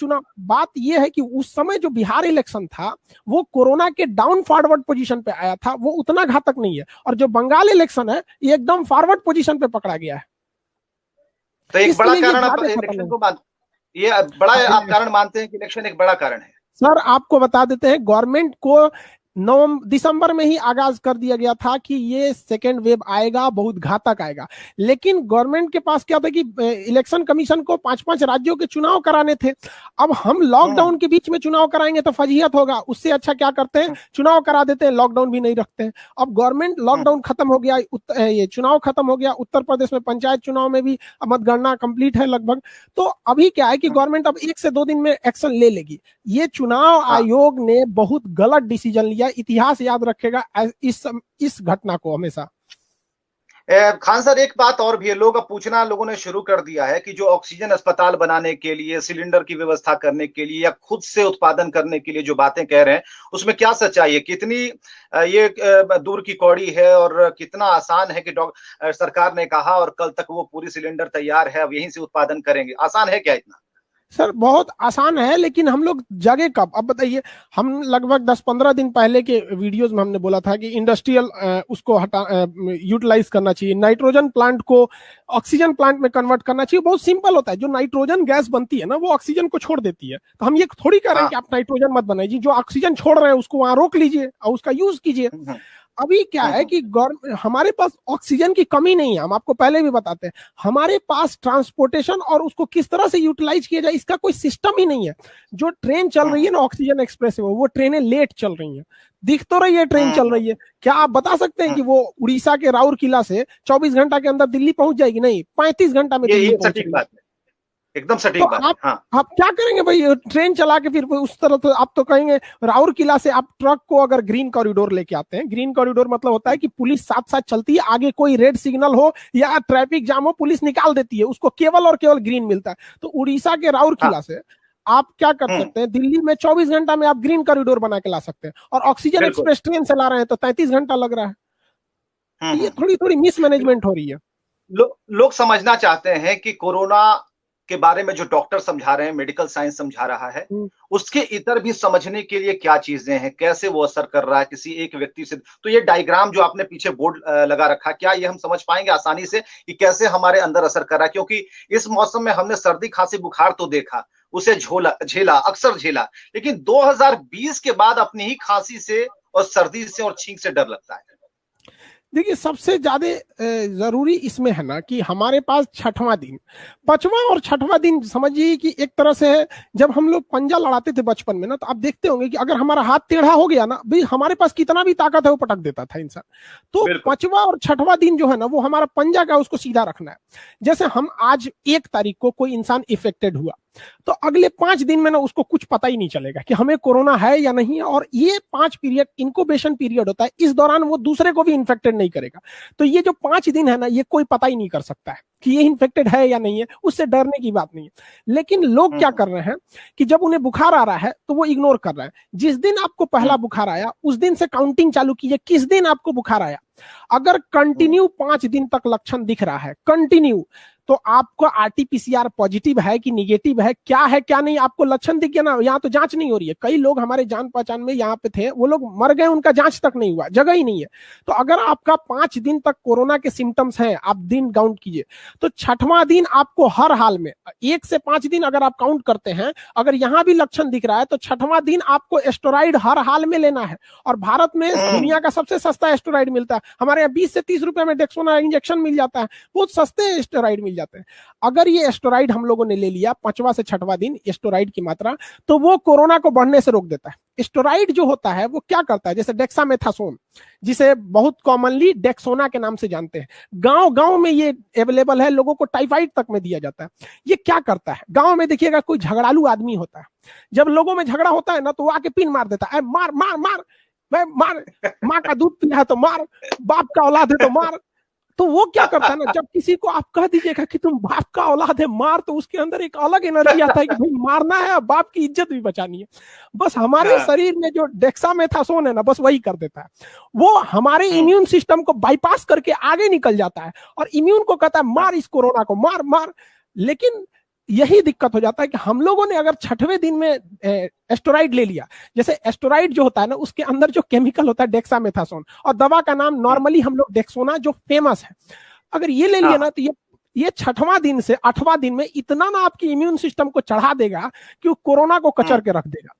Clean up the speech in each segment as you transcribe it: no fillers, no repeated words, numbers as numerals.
चुनाव, बात ये है कि उस समय जो बिहार इलेक्शन था वो कोरोना के डाउन फॉरवर्ड पोजीशन पे आया था, वो उतना घातक नहीं है, और जो बंगाल इलेक्शन है ये एकदम फॉरवर्ड पोजीशन पे पकड़ा गया है। तो एक बड़ा इसलिए ये कारण आप ज्यादा इलेक्शन खतरनाक को ये बड़ा आप है। कारण मानते हैं कि इलेक्शन एक बड़ा कारण है? सर आपको बता देते हैं, गवर्नमेंट को नवंबर दिसंबर में ही आगाज कर दिया गया था कि ये सेकेंड वेव आएगा, बहुत घातक आएगा, लेकिन गवर्नमेंट के पास क्या था कि इलेक्शन कमीशन को 5-5 राज्यों के चुनाव कराने थे। अब हम लॉकडाउन के बीच में चुनाव कराएंगे तो फजीहत होगा, उससे अच्छा क्या करते हैं, चुनाव करा देते हैं, लॉकडाउन भी नहीं रखते हैं। अब गवर्नमेंट, लॉकडाउन खत्म हो गया, ये चुनाव खत्म हो गया, उत्तर प्रदेश में पंचायत चुनाव में भी मतगणना कंप्लीट है लगभग। तो अभी क्या है कि गवर्नमेंट अब 1 से 2 दिन में एक्शन ले लेगी। ये चुनाव आयोग ने बहुत गलत डिसीजन लिया, इतिहास याद रखेगा इस घटना को हमेशा। खान सर, एक बात और भी है, लोगों ने शुरू कर दिया है कि जो ऑक्सीजन अस्पताल बनाने के लिए, सिलेंडर की व्यवस्था करने के लिए या खुद से उत्पादन करने के लिए जो बातें कह रहे हैं उसमें क्या सच्चाई है, कितनी ये दूर की कौड़ी है और कितना आसान है कि सरकार ने कहा और कल तक वो पूरी सिलेंडर तैयार है, अब यहीं से उत्पादन करेंगे, आसान है क्या इतना? सर बहुत आसान है, लेकिन हम लोग जगह कब, अब बताइए। हम लगभग 10-15 दिन पहले के वीडियोस में हमने बोला था कि इंडस्ट्रियल उसको यूटिलाइज करना चाहिए, नाइट्रोजन प्लांट को ऑक्सीजन प्लांट में कन्वर्ट करना चाहिए। बहुत सिंपल होता है, जो नाइट्रोजन गैस बनती है ना वो ऑक्सीजन को छोड़ देती है, तो हम ये थोड़ी कह रहे हैं कि आप नाइट्रोजन मत बनाइए, जो ऑक्सीजन छोड़ रहे हैं उसको वहां रोक लीजिए और उसका यूज कीजिए। अभी क्या है कि हमारे पास ऑक्सीजन की कमी नहीं है, हम आपको पहले भी बताते हैं, हमारे पास ट्रांसपोर्टेशन और उसको किस तरह से यूटिलाइज किया जाए इसका कोई सिस्टम ही नहीं है। जो ट्रेन चल रही है ना ऑक्सीजन एक्सप्रेस में, वो ट्रेनें लेट चल रही हैं, दिख तो रही है ट्रेन चल रही है, क्या आप बता सकते हैं कि वो उड़ीसा के राउरकेला से 24 घंटा के अंदर दिल्ली पहुंच जाएगी? नहीं, 35 घंटा में दिल्ली पहुंचेगी। एकदम सटीक तो बात है। हाँ। आप क्या करेंगे भाई, ट्रेन चला के फिर उस तरह, तो आप तो कहेंगे राउरकेला से आप ट्रक को अगर ग्रीन कॉरिडोर लेके आते हैं, ग्रीन कॉरिडोर मतलब होता है कि पुलिस साथ साथ चलती है, आगे कोई रेड सिग्नल हो या ट्रैफिक जाम हो पुलिस निकाल देती है, उसको केवल और केवल ग्रीन मिलता है। तो उड़ीसा के राउरकेला से आप क्या कर सकते हैं, दिल्ली में 24 घंटा में आप ग्रीन कॉरिडोर बना के ला सकते हैं, और ऑक्सीजन एक्सप्रेस ट्रेन चला रहे हैं तो 33 घंटा लग रहा है। ये थोड़ी थोड़ी मिसमैनेजमेंट हो रही है। लोग समझना चाहते हैं कि कोरोना के बारे में जो डॉक्टर समझा रहे हैं, मेडिकल साइंस समझा रहा है, उसके इतर भी समझने के लिए क्या चीजें हैं, कैसे वो असर कर रहा है किसी एक व्यक्ति से। तो ये डायग्राम जो आपने पीछे बोर्ड लगा रखा, क्या ये हम समझ पाएंगे आसानी से कि कैसे हमारे अंदर असर कर रहा है? क्योंकि इस मौसम में हमने सर्दी खांसी बुखार तो देखा, उसे झेला, अक्सर झेला, लेकिन 2020 के बाद अपनी ही खांसी से और सर्दी से और छींक से डर लगता है। देखिए सबसे ज्यादा जरूरी इसमें है ना कि हमारे पास 6वां दिन, 5वां और 6वां दिन समझिए कि एक तरह से है, जब हम लोग पंजा लड़ाते थे बचपन में ना, तो आप देखते होंगे कि अगर हमारा हाथ टेढ़ा हो गया ना, भाई हमारे पास कितना भी ताकत है वो पटक देता था इंसान। तो 5वां और 6वां दिन जो है ना, वो हमारा पंजा का उसको सीधा रखना है। जैसे हम आज 1 तारीख को कोई इंसान इफेक्टेड हुआ, तो अगले 5 दिन में ना उसको कुछ पता ही नहीं चलेगा कि हमें कोरोना है या नहीं है, और ये 5 पीरियड इनक्यूबेशन पीरियड होता है, इस दौरान वो दूसरे को भी इन्फेक्टेड नहीं करेगा। तो ये जो 5 दिन है ना, ये कोई पता ही नहीं कर सकता है कि ये इन्फेक्टेड है या नहीं है, उससे डरने की बात नहीं है। लेकिन लोग क्या कर रहे हैं कि जब उन्हें बुखार आ रहा है तो वो इग्नोर कर रहे हैं। जिस दिन आपको पहला बुखार आया उस दिन से काउंटिंग चालू कीजिए, किस दिन आपको बुखार आया। अगर कंटिन्यू 5 दिन तक लक्षण दिख रहा है कंटिन्यू, तो आपको आरटीपीसीआर पॉजिटिव है कि निगेटिव है, क्या है क्या नहीं, आपको लक्षण दिख गया ना, यहाँ तो जांच नहीं हो रही है। कई लोग हमारे जान पहचान में यहाँ पे थे, वो लोग मर गए, उनका जांच तक नहीं हुआ, जगह ही नहीं है। तो अगर आपका 5 दिन तक कोरोना के सिम्टम्स हैं, आप दिन काउंट कीजिए, तो 6वां दिन आपको हर हाल में 1 से 5 दिन अगर आप काउंट करते हैं, अगर यहाँ भी लक्षण दिख रहा है तो 6वां दिन आपको एस्टेरॉइड हर हाल में लेना है। और भारत में दुनिया का सबसे सस्ता एस्टेरॉइड मिलता है, हमारे यहाँ 20 से 30 रुपए में डेक्सोना इंजेक्शन मिल जाता है, बहुत सस्ते एस्टेरॉइड मिल जाते हैं। अगर ये एस्टेरॉइड हम लोगों ने ले लिया 5वां से 6वां दिन एस्टेरॉइड की मात्रा, तो वो कोरोना को बढ़ने से रोक देता है। एस्टेरॉइड जो होता है वो क्या करता है, जैसे डेक्सामेथासोन, जिसे बहुत कॉमनली डेक्सोना के नाम से जानते हैं, गांव गांव में ये अवेलेबल है, लोगों को टाइफाइड तक में दिया जाता है। ये क्या करता है, गांव में देखिएगा कोई झगड़ालू आदमी होता है, जब लोगों में झगड़ा होता है ना तो वो आके पिन मार देता है, मार मार मार, मार, माँ का दूध पिया है तो मार, बाप का औलाद है तो मार। तो वो क्या करता है ना, जब किसी को आप कह दीजिएगा कि तुम बाप का औलाद है मार, तो उसके अंदर एक अलग एनर्जी आता है कि भाई मारना है, बाप की इज्जत भी बचानी है। बस हमारे शरीर में जो डेक्सामेथासोन है ना, बस वही कर देता है, वो हमारे इम्यून सिस्टम को बाईपास करके आगे निकल जाता है और इम्यून को कहता है मार इस कोरोना को, मार मार। लेकिन यही दिक्कत हो जाता है कि हम लोगों ने अगर छठवें दिन में एस्टेरॉइड ले लिया, जैसे एस्टेरॉइड जो होता है ना उसके अंदर जो केमिकल होता है डेक्सामेथासोन, और दवा का नाम नॉर्मली हम लोग डेक्सोना जो फेमस है, अगर ये ले लिया ना तो ये छठवां दिन से आठवां दिन में इतना ना आपकी इम्यून सिस्टम को चढ़ा देगा कि वो कोरोना को कचर के रख देगा।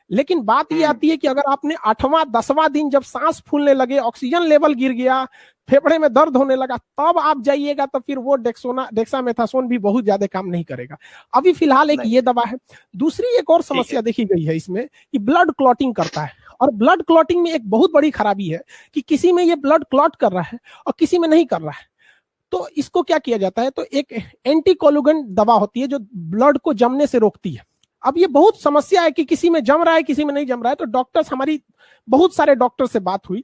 लेकिन बात ये आती है कि अगर आपने 8वां 10वां दिन जब सांस फूलने लगे, ऑक्सीजन लेवल गिर गया, फेफड़े में दर्द होने लगा, तब आप जाइएगा तो फिर वो डेक्सामेथासोन भी बहुत ज्यादा काम नहीं करेगा। अभी फिलहाल एक ये दवा है। दूसरी एक और समस्या देखी गई है इसमें कि ब्लड क्लॉटिंग करता है, और ब्लड क्लॉटिंग में एक बहुत बड़ी खराबी है कि किसी में ये ब्लड क्लॉट कर रहा है और किसी में नहीं कर रहा है। तो इसको क्या किया जाता है, तो एक एंटीकोलुगेंट दवा होती है जो ब्लड को जमने से रोकती है। अब ये बहुत समस्या है कि किसी में जम रहा है किसी में नहीं जम रहा है। तो डॉक्टर्स, हमारी बहुत सारे डॉक्टर से बात हुई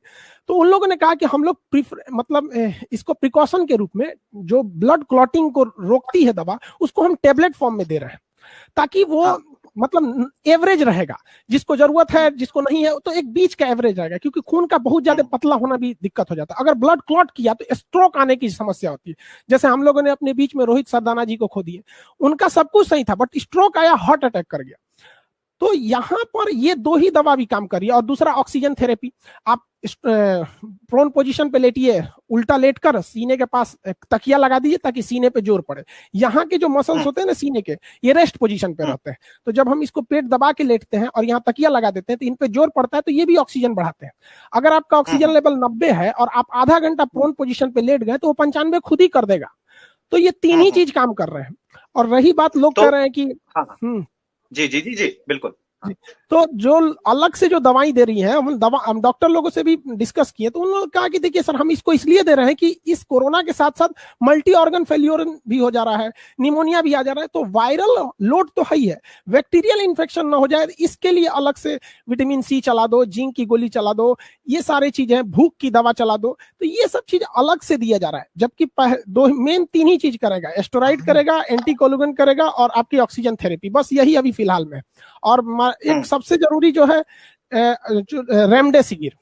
तो उन लोगों ने कहा कि हम लोग मतलब इसको प्रिकॉशन के रूप में जो ब्लड क्लॉटिंग को रोकती है दवा, उसको हम टेबलेट फॉर्म में दे रहे हैं ताकि वो मतलब एवरेज रहेगा, जिसको जरूरत है जिसको नहीं है तो एक बीच का एवरेज रहेगा, क्योंकि खून का बहुत ज्यादा पतला होना भी दिक्कत हो जाता है। अगर ब्लड क्लॉट किया तो स्ट्रोक आने की समस्या होती है। जैसे हम लोगों ने अपने बीच में रोहित सरदाना जी को खो दिए, उनका सब कुछ सही था बट स्ट्रोक आया, हार्ट अटैक कर गया। तो यहां पर ये दो ही दवा भी काम कर रही है। और दूसरा ऑक्सीजन थेरेपी, आप प्रोन पोजीशन पे लेटिए, उल्टा लेटकर सीने के पास तकिया लगा दीजिए ताकि सीने पे जोर पड़े। यहाँ के जो मसल्स होते हैं ना सीने के, ये रेस्ट पोजीशन पे रहते हैं, तो जब हम इसको पेट दबा के लेटते हैं और यहाँ तकिया लगा देते हैं तो इन पे जोर पड़ता है, तो ये भी ऑक्सीजन बढ़ाते हैं। अगर आपका ऑक्सीजन लेवल 90 है और आप आधा घंटा प्रोन पोजीशन पे लेट गए तो वो 95 खुद ही कर देगा। तो ये तीन ही चीज काम कर रहे हैं। और रही बात, लोग कह रहे हैं कि जी जी जी जी बिल्कुल। तो जो अलग से जो दवाई दे रही है, हम डॉक्टर लोगों से भी डिस्कस किए तो उन्होंने कहा कि देखिए सर, हम इसको इसलिए दे रहे हैं कि इस कोरोना के साथ साथ मल्टी ऑर्गन फेल्योर भी हो जा रहा है, निमोनिया भी आ जा रहा है, तो वायरल लोड तो है ही है, बैक्टीरियल इन्फेक्शन ना हो जाए इसके लिए अलग से विटामिन सी चला दो, जिंक की गोली चला दो, ये सारी चीजें, भूख की दवा चला दो। तो ये सब चीज अलग से दिया जा रहा है, जबकि दो मेन तीन ही चीज करेगा, एस्टेरॉइड करेगा, एंटीकोलुगेंट करेगा और आपकी ऑक्सीजन थेरेपी, बस यही अभी फिलहाल में। और एक सबसे जरूरी जो है रेमडेसिविर।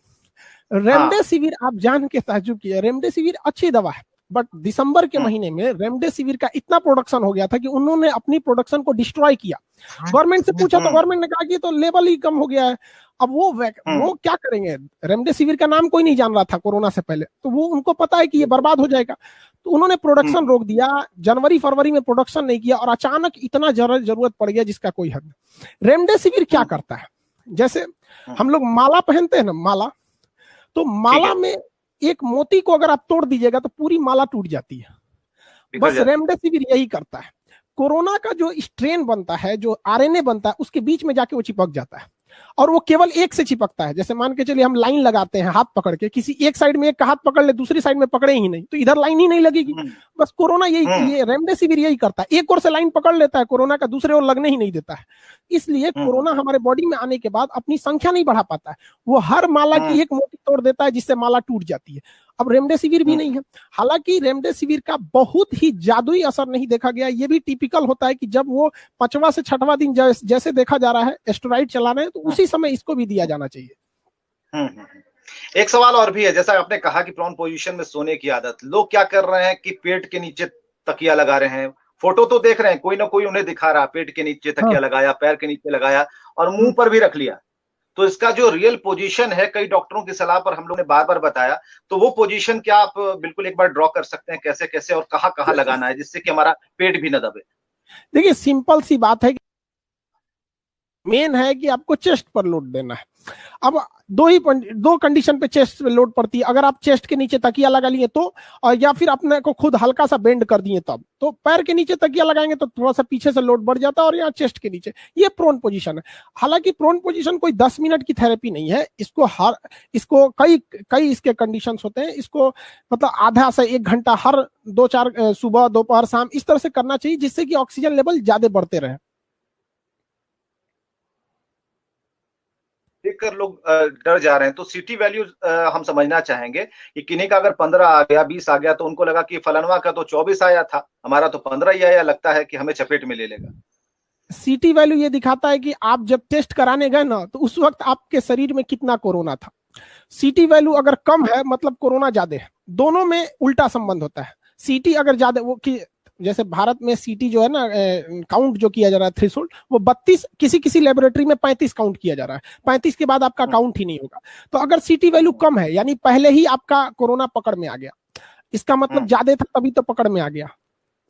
रेमडेसिविर आप जान के ताज्जुब किए, रेमडेसिविर अच्छी दवा है बट दिसंबर के महीने में रेमडेसिविर का इतना प्रोडक्शन हो गया था कि उन्होंने अपनी प्रोडक्शन को डिस्ट्रॉय किया। गवर्नमेंट से पूछा तो गवर्नमेंट ने कहा कि तो लेवल ही कम हो गया है। अब वो क्या करेंगे, रेमडेसिविर का नाम कोई नहीं जान रहा था कोरोना से पहले, तो वो उनको पता है कि ये बर्बाद हो जाएगा, तो उन्होंने प्रोडक्शन रोक दिया। जनवरी फरवरी में प्रोडक्शन नहीं किया और अचानक इतना जरूरत पड़ गया जिसका कोई हद नहीं। रेमडेसिविर क्या करता है, जैसे हम लोग माला पहनते हैं ना, माला, तो माला में एक मोती को अगर आप तोड़ दीजिएगा तो पूरी माला टूट जाती है। बस रेमडेसिविर यही करता है। कोरोना का जो स्ट्रेन बनता है, जो आरएनए बनता है, उसके बीच में जाके वो चिपक जाता है और वो केवल एक से चिपकता है। जैसे मान के चलिए हम लाइन लगाते हैं हाथ पकड़ के, किसी एक साइड में एक का हाथ पकड़ ले, दूसरी साइड में पकड़े ही नहीं तो इधर लाइन ही नहीं लगेगी। बस कोरोना यही, ये रेमडेसिविर यही करता है, एक ओर से लाइन पकड़ लेता है कोरोना का, दूसरे ओर लगने ही नहीं देता है। इसलिए कोरोना हमारे बॉडी में आने के बाद अपनी संख्या नहीं बढ़ा पाता है, वो हर माला की एक मोती तोड़ देता है जिससे माला टूट जाती है। अब रेमडेसिविर भी नहीं है। हालांकि रेमडेसिविर का बहुत ही जादुई असर नहीं देखा गया। ये भी टिपिकल होता है कि जब वो 5वां से 6वां दिन जैसे देखा जा रहा है एस्टेरॉइड चला रहे हैं, तो उसी समय इसको भी दिया जाना चाहिए। एक सवाल और भी है, जैसा आपने कहा कि प्रोन पोजीशन में सोने की आदत, लोग क्या कर रहे हैं कि पेट के नीचे तकिया लगा रहे हैं। फोटो तो देख रहे हैं, कोई ना कोई उन्हें दिखा रहा, पेट के नीचे तकिया लगाया, पैर के नीचे लगाया और मुंह पर भी रख लिया। तो इसका जो रियल पोजीशन है, कई डॉक्टरों की सलाह पर हम लोग ने बार बार बताया, तो वो पोजीशन क्या आप बिल्कुल एक बार ड्रॉ कर सकते हैं, कैसे कैसे और कहाँ कहाँ लगाना है जिससे कि हमारा पेट भी न दबे? देखिए सिंपल सी बात है, मेन है कि आपको चेस्ट पर लोड देना है। अब दो कंडीशन पे चेस्ट पे लोड पड़ती है, अगर आप चेस्ट के नीचे तकिया लगा लिए तो, और या फिर अपने को खुद हल्का सा बेंड कर दिए तब। तो पैर के नीचे तकिया लगाएंगे तो थोड़ा सा पीछे से लोड बढ़ जाता है और यहाँ चेस्ट के नीचे, ये प्रोन पोजीशन है। हालांकि प्रोन पोजीशन कोई 10 मिनट की थेरेपी नहीं है, इसको कई इसके कंडीशन होते हैं। इसको मतलब आधा से 1 घंटा हर 2-4 सुबह दोपहर शाम इस तरह से करना चाहिए जिससे कि ऑक्सीजन लेवल ज्यादा बढ़ते रहे। देखकर लोग डर जा रहे हैं, तो सीटी वैल्यू हम समझना चाहेंगे कि किन्हीं का अगर 15 आ गया, 20 आ गया, तो उनको लगा कि फलानवा का तो 24 आया था, हमारा तो 15 ही आया, लगता है कि हमें चपेट में ले लेगा। सीटी वैल्यू ये दिखाता है कि आप जब टेस्ट कराने गए ना तो उस वक्त आपके शरीर में कितना कोरोना था। सीटी वैल्यू अगर कम है मतलब कोरोना ज्यादा है, दोनों में उल्टा संबंध होता है। सीटी अगर ज्यादा, वो कि जैसे भारत में सीटी जो है ना काउंट जो किया जा रहा है थ्रेशोल्ड, वो 32, किसी किसी लेबोरेटरी में 35 काउंट किया जा रहा है, 35 के बाद आपका काउंट ही नहीं होगा। तो अगर सीटी वैल्यू कम है यानी पहले ही आपका कोरोना पकड़ में आ गया, इसका मतलब ज्यादा था तभी तो पकड़ में आ गया,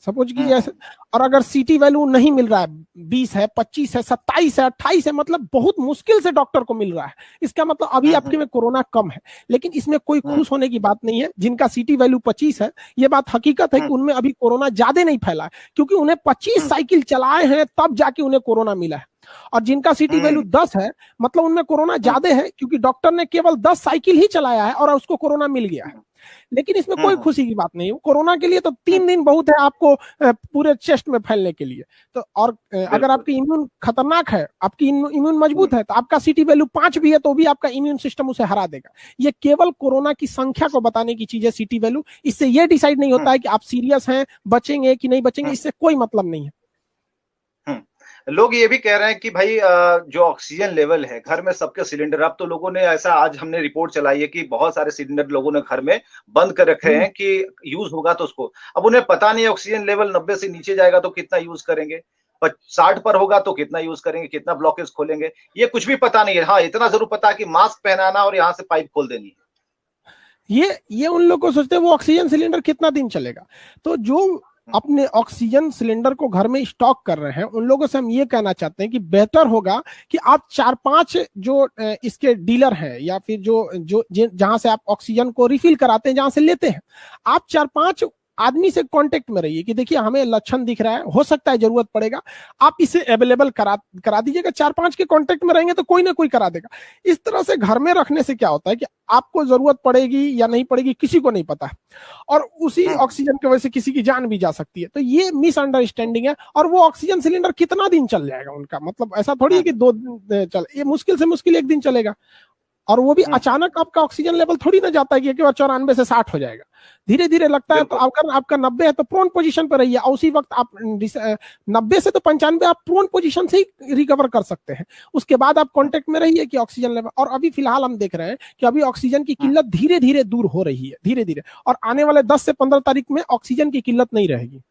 सपोज कीजिए ऐसे। और अगर सीटी वैल्यू नहीं मिल रहा है, 20 है, 25 है, 27 है, 28 है, मतलब बहुत मुश्किल से डॉक्टर को मिल रहा है, इसका मतलब अभी आपके में कोरोना कम है। लेकिन इसमें कोई खुश होने की बात नहीं है। जिनका सीटी वैल्यू 25 है, ये बात हकीकत है कि उनमें अभी कोरोना ज्यादा नहीं फैला है, क्योंकि उन्हें 25 साइकिल चलाए हैं तब जाके उन्हें कोरोना मिला है। और जिनका सीटी वैल्यू 10 है, मतलब उनमें कोरोना ज्यादा है, क्योंकि डॉक्टर ने केवल 10 साइकिल ही चलाया है और उसको कोरोना मिल गया है। लेकिन इसमें कोई खुशी की बात नहीं है। कोरोना के लिए तो 3 दिन बहुत है आपको पूरे चेस्ट में फैलने के लिए। तो और अगर आपकी इम्यून खतरनाक है, आपकी इम्यून मजबूत है, तो आपका सीटी वैल्यू 5 भी है तो भी आपका इम्यून सिस्टम उसे हरा देगा। ये केवल कोरोना की संख्या को बताने की चीज है सीटी वैल्यू। इससे ये डिसाइड नहीं होता है कि आप सीरियस हैं, बचेंगे कि नहीं बचेंगे, इससे कोई मतलब नहीं है। लोग ये भी कह रहे हैं कि भाई जो ऑक्सीजन लेवल है घर में सबके सिलेंडर, अब तो लोगों ने ऐसा, आज हमने रिपोर्ट चलाई है कि बहुत सारे सिलेंडर लोगों ने घर में बंद कर रखे हैं कि यूज होगा तो उसको, अब उन्हें पता नहीं ऑक्सीजन लेवल 90 से नीचे जाएगा तो कितना यूज करेंगे, 60 पर होगा तो कितना यूज करेंगे, कितना ब्लॉकेज खोलेंगे, ये कुछ भी पता नहीं है। हाँ, इतना जरूर पता है कि मास्क पहनाना और यहाँ से पाइप खोल देनी है। ये उन लोग को सोचते हैं वो ऑक्सीजन सिलेंडर कितना दिन चलेगा। तो जो अपने ऑक्सीजन सिलेंडर को घर में स्टॉक कर रहे हैं, उन लोगों से हम ये कहना चाहते हैं कि बेहतर होगा कि आप 4-5 जो इसके डीलर हैं या फिर जो जहां से आप ऑक्सीजन को रिफिल कराते हैं, जहां से लेते हैं, आप 4-5 आदमी से कांटेक्ट में रहिए कि देखिए हमें लक्षण दिख रहा है, हो सकता है जरूरत पड़ेगा, आप इसे अवेलेबल करा दीजिएगा। 4-5 के कांटेक्ट में रहेंगे तो कोई ना कोई करा देगा। इस तरह से घर में रखने से क्या होता है कि आपको जरूरत पड़ेगी या नहीं पड़ेगी किसी को नहीं पता है, और उसी ऑक्सीजन की वजह से किसी की जान भी जा सकती है। तो ये मिसअंडरस्टैंडिंग है। और वो ऑक्सीजन सिलेंडर कितना दिन चल जाएगा उनका, मतलब ऐसा थोड़ी है कि 2 दिन चल, ये मुश्किल से मुश्किल 1 दिन चलेगा। और वो भी अचानक आपका ऑक्सीजन लेवल थोड़ी ना जाता है कि एक बार 94 से 60 हो जाएगा, धीरे धीरे लगता है। तो अगर आपका 90 है तो प्रोन पोजीशन पर रहिए, और उसी वक्त आप 90 से तो 95 आप प्रोन पोजीशन से ही रिकवर कर सकते हैं। उसके बाद आप कांटेक्ट में रहिए कि ऑक्सीजन लेवल। और अभी फिलहाल हम देख रहे हैं कि अभी ऑक्सीजन की किल्लत धीरे धीरे दूर हो रही है, धीरे धीरे, और आने वाले 10 से 15 तारीख में ऑक्सीजन की किल्लत नहीं रहेगी।